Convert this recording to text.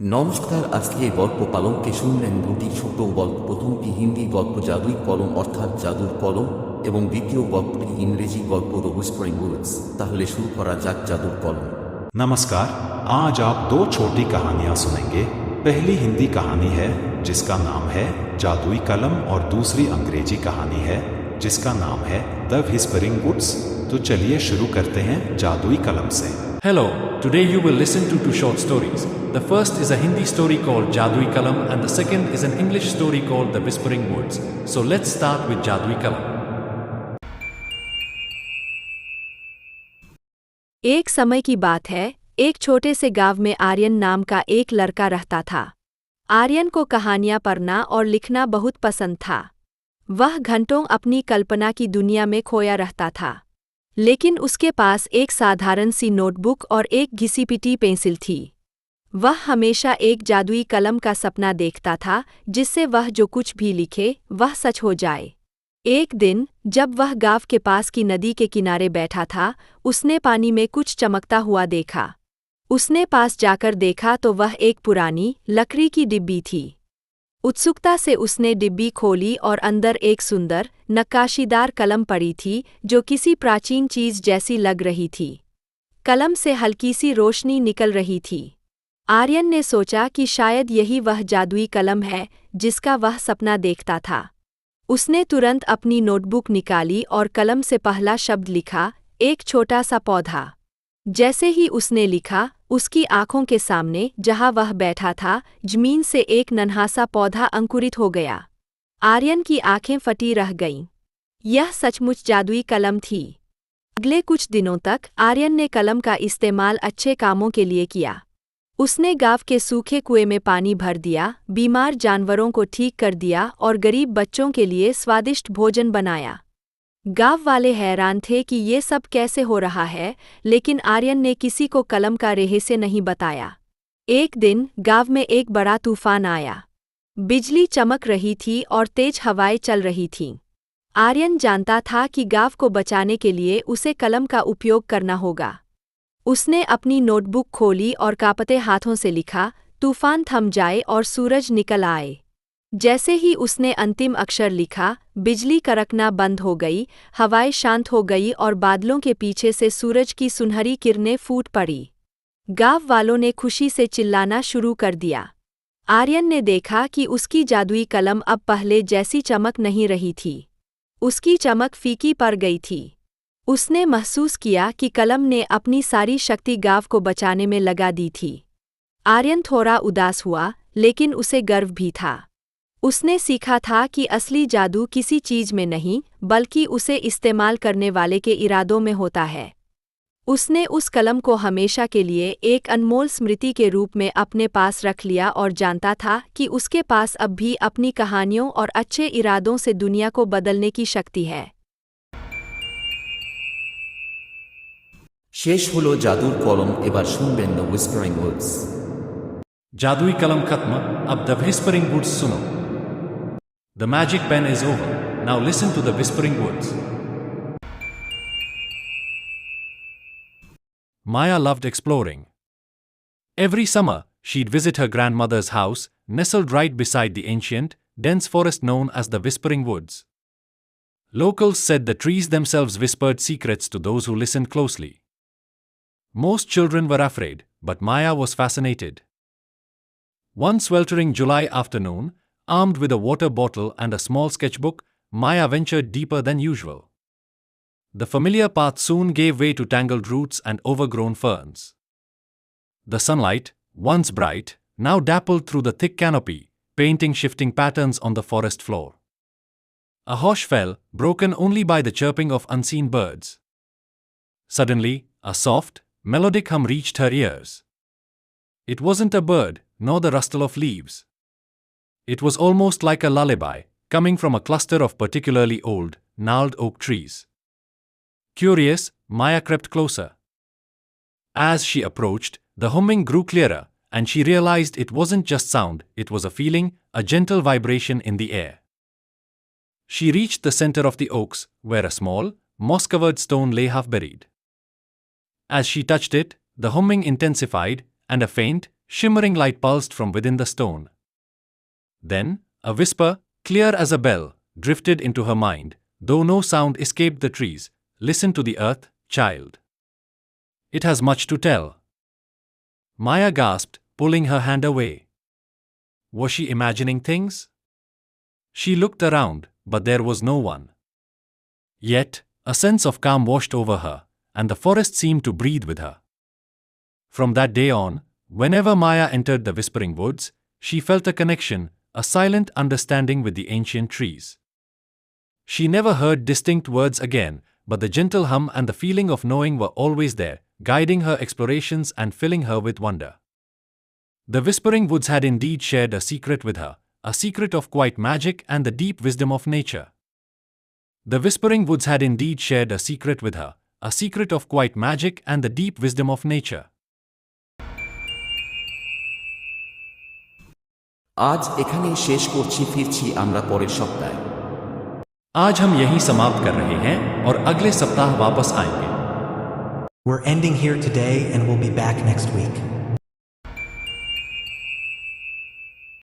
নমস্কার, আজকে গল্প পালঙ্কে শুনলেন দুটি ছোট গল্প। প্রথমটি হিন্দি গল্প জাদুই কলম অর্থাৎ জাদুর কলম, এবং দ্বিতীয় গল্পটি ইংরেজি গল্প দ্য হুইস্পারিং উডস। তাহলে শুরু করা যাক জাদুর কলম। नमस्कार। आज आप दो छोटी कहानियां सुनेंगे। पहली हिंदी कहानी है जिसका नाम है जादुई कलम और दूसरी अंग्रेजी कहानी है जिसका नाम है द व्हिस्परिंग वुड्स। तो चलिए शुरू करते हैं जादुई कलम से। Hello, today you will listen to two short stories. The first is a Hindi story called Jadui Kalam and the second is an English story called The Whispering Woods. So let's start with Jadui Kalam. एक समय की बात है, एक छोटे से गांव में आर्यन नाम का एक लड़का रहता था। आर्यन को कहानियां पढ़ना और लिखना बहुत पसंद था। वह घंटों अपनी कल्पना की दुनिया में खोया रहता था। लेकिन उसके पास एक साधारण सी नोटबुक और एक घिसी-पिटी पेंसिल थी। वह हमेशा एक जादुई कलम का सपना देखता था जिससे वह जो कुछ भी लिखे वह सच हो जाए। एक दिन जब वह गांव के पास की नदी के किनारे बैठा था, उसने पानी में कुछ चमकता हुआ देखा। उसने पास जाकर देखा तो वह एक पुरानी लकड़ी की डिब्बी थी। उत्सुकता से उसने डिब्बी खोली और अंदर एक सुंदर नक्काशीदार कलम पड़ी थी जो किसी प्राचीन चीज जैसी लग रही थी। कलम से हल्की सी रोशनी निकल रही थी। आर्यन ने सोचा कि शायद यही वह जादुई कलम है जिसका वह सपना देखता था। उसने तुरंत अपनी नोटबुक निकाली और कलम से पहला शब्द लिखा, एक छोटा सा पौधा। जैसे ही उसने लिखा, उसकी आंखों के सामने जहां वह बैठा था, जमीन से एक नन्हा सा पौधा अंकुरित हो गया। आर्यन की आंखें फटी रह गईं। यह सचमुच जादुई कलम थी। अगले कुछ दिनों तक आर्यन ने कलम का इस्तेमाल अच्छे कामों के लिए किया। उसने गांव के सूखे कुएं में पानी भर दिया, बीमार जानवरों को ठीक कर दिया और गरीब बच्चों के लिए स्वादिष्ट भोजन बनाया। गांव वाले हैरान थे कि ये सब कैसे हो रहा है, लेकिन आर्यन ने किसी को कलम का रहस्य नहीं बताया। एक दिन गांव में एक बड़ा तूफान आया। बिजली चमक रही थी और तेज हवाएं चल रही थीं। आर्यन जानता था कि गांव को बचाने के लिए उसे कलम का उपयोग करना होगा। उसने अपनी नोटबुक खोली और कांपते हाथों से लिखा, तूफान थम जाए और सूरज निकल आए। जैसे ही उसने अंतिम अक्षर लिखा, बिजली कड़कना बंद हो गई, हवाएं शांत हो गई और बादलों के पीछे से सूरज की सुनहरी किरणें फूट पड़ी। गांव वालों ने खुशी से चिल्लाना शुरू कर दिया। आर्यन ने देखा कि उसकी जादुई कलम अब पहले जैसी चमक नहीं रही थी। उसकी चमक फीकी पड़ गई थी। उसने महसूस किया कि कलम ने अपनी सारी शक्ति गांव को बचाने में लगा दी थी। आर्यन थोड़ा उदास हुआ, लेकिन उसे गर्व भी था। उसने सीखा था कि असली जादू किसी चीज में नहीं, बल्कि उसे इस्तेमाल करने वाले के इरादों में होता है। उसने उस कलम को हमेशा के लिए एक अनमोल स्मृति के रूप में अपने पास रख लिया और जानता था कि उसके पास अब भी अपनी कहानियों और अच्छे इरादों से दुनिया को बदलने की शक्ति है। শেষ হলো জাদুর কলম। এবার শুনবেন the whispering woods. Jadui Kalam Khatma, ab The Whispering Woods suno. The magic pen is over. Now listen to The Whispering Woods. Maya loved exploring. Every summer, she'd visit her grandmother's house, nestled right beside the ancient, dense forest known as the Whispering Woods. Locals said the trees themselves whispered secrets to those who listened closely. Most children were afraid, but Maya was fascinated. One sweltering July afternoon, armed with a water bottle and a small sketchbook, Maya ventured deeper than usual. The familiar path soon gave way to tangled roots and overgrown ferns. The sunlight, once bright, now dappled through the thick canopy, painting shifting patterns on the forest floor. A hush fell, broken only by the chirping of unseen birds. Suddenly, a soft, melodic hum reached her ears. It wasn't a bird, nor the rustle of leaves. It was almost like a lullaby, coming from a cluster of particularly old, gnarled oak trees. Curious, Maya crept closer. As she approached, the humming grew clearer, and she realized it wasn't just sound, it was a feeling, a gentle vibration in the air. She reached the center of the oaks, where a small, moss-covered stone lay half buried. As she touched it, the humming intensified, and a faint, Shimmering light pulsed from within the stone. Then, a whisper, clear as a bell, drifted into her mind, though no sound escaped the trees. Listen to the earth, child. It has much to tell. Maya gasped, pulling her hand away. Was she imagining things? She looked around, but there was no one. Yet, a sense of calm washed over her, and the forest seemed to breathe with her. From that day on, whenever Maya entered the Whispering Woods, she felt a connection, a silent understanding with the ancient trees. She never heard distinct words again, but the gentle hum and the feeling of knowing were always there, guiding her explorations and filling her with wonder. The Whispering Woods had indeed shared a secret with her, a secret of quiet magic and the deep wisdom of nature. The Whispering Woods had indeed shared a secret with her, a secret of quiet magic and the deep wisdom of nature. আজ এখানেই শেষ করছি, ফিরছি আমরা পরের সপ্তাহে। आज हम यहीं समाप्त कर रहे हैं और अगले सप्ताह वापस आएंगे। We're ending here today and we'll be back next week.